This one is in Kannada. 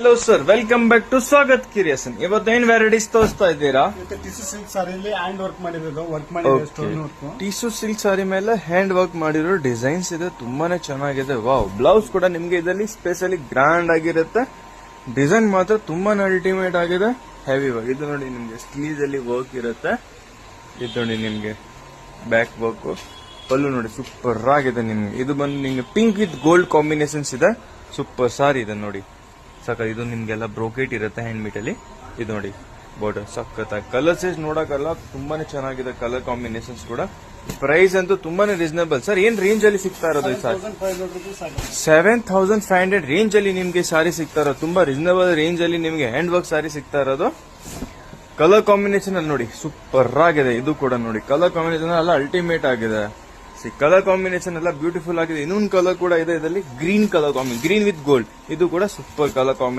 Hello sir, welcome back to Swagat curation. ಇವತ್ತು ಏನ್ ವೆರೈಟೀಸ್ ತೋರಿಸ್ತಾ ಇದ್ದೀರಾ? ಟಿಶ್ಯೂ ಸಿಲ್ಕ್ ಸಾರಿಲಿ ಹ್ಯಾಂಡ್ ವರ್ಕ್ ಮಾಡಿರೋದು, ವರ್ಕ್ ಮಾಡಿರೋ stone work. Tissue silk sari ಮೇಲೆ ಹ್ಯಾಂಡ್ ವರ್ಕ್ ಮಾಡಿರೋ ಡಿಸೈನ್ಸ್ ಇದೆ, ತುಂಬಾನೇ ಚೆನ್ನಾಗಿದೆ. ವಾವ್, ಬ್ಲೌಸ್ ಕೂಡ ನಿಮ್ಗೆ ಇದರಲ್ಲಿ ಸ್ಪೆಷಲಿ ಗ್ರ್ಯಾಂಡ್ ಆಗಿರುತ್ತೆ. ಡಿಸೈನ್ ಮಾತ್ರ ತುಂಬಾನೇ ಅಲ್ಟಿಮೇಟ್ ಆಗಿದೆ, ಹೆವಿ ವರ್ಕ್. ಇದು ನೋಡಿ ನಿಮ್ಗೆ ಸ್ಲೀವ್ಸ್ ಅಲ್ಲಿ ವರ್ಕ್ ಇರುತ್ತೆ. ಇದು ನೋಡಿ ನಿಮ್ಗೆ ಬ್ಯಾಕ್ ವರ್ಕ್, ಪಲ್ಲು ನೋಡಿ ಸೂಪರ್ ಆಗಿದೆ. ನಿಮ್ಗೆ ಇದು ಬಂದು ನಿಮ್ಗೆ ಪಿಂಕ್ ವಿತ್ ಗೋಲ್ಡ್ ಕಾಂಬಿನೇಷನ್ಸ್ ಇದೆ. ಸೂಪರ್ ಸಾರಿ ಇದೆ ನೋಡಿ, ಸಕ್ಕ. ಇದು ನಿಮ್ಗೆಲ್ಲ ಬ್ರೋಕೆಟ್ ಇರುತ್ತೆ ಹ್ಯಾಂಡ್ ಮೀಟ್ ಅಲ್ಲಿ. ಇದು ನೋಡಿ ಬಾರ್ಡರ್ ಸಖತ್ತಾಗಿ, ಕಲರ್ಸ್ ನೋಡಕ್ಕಲ್ಲ ತುಂಬಾನೇ ಚೆನ್ನಾಗಿದೆ. ಕಲರ್ ಕಾಂಬಿನೇಷನ್ಸ್ ಕೂಡ. ಪ್ರೈಸ್ ಅಂತೂ ತುಂಬಾನೇ ರೀಸನಬಲ್. ಸರ್, ಏನ್ ರೇಂಜ್ ಅಲ್ಲಿ ಸಿಗ್ತಾ ಇರೋದು? 7500 ರೇಂಜ್ ಅಲ್ಲಿ ನಿಮ್ಗೆ ಸಾರಿ ಸಿಗ್ತಾ ಇರೋದು. ತುಂಬಾ ರೀಸನಬಲ್ ರೇಂಜ್ ಅಲ್ಲಿ ನಿಮ್ಗೆ ಹ್ಯಾಂಡ್ ವರ್ಕ್ ಸಾರಿ ಸಿಗ್ತಾ ಇರೋದು. ಕಲರ್ ಕಾಂಬಿನೇಷನ್ ಅಲ್ಲಿ ನೋಡಿ ಸೂಪರ್ ಆಗಿದೆ. ಇದು ಕೂಡ ನೋಡಿ ಕಲರ್ ಕಾಂಬಿನೇಷನ್ ಎಲ್ಲ ಅಲ್ಟಿಮೇಟ್ ಆಗಿದೆ. ಕಲರ್ ಕಾಂಬಿನೇಷನ್ ಎಲ್ಲ ಬ್ಯೂಟಿಫುಲ್ ಆಗಿದೆ. ಇನ್ನೊಂದು ಕಲರ್ ಕೂಡ ಇದೆ ಇದರಲ್ಲಿ, green colour combination, green with gold. ಇದು ಕೂಡ ಸೂಪರ್ ಕಲರ್ ಕಾಂಬಿನೇಷನ್.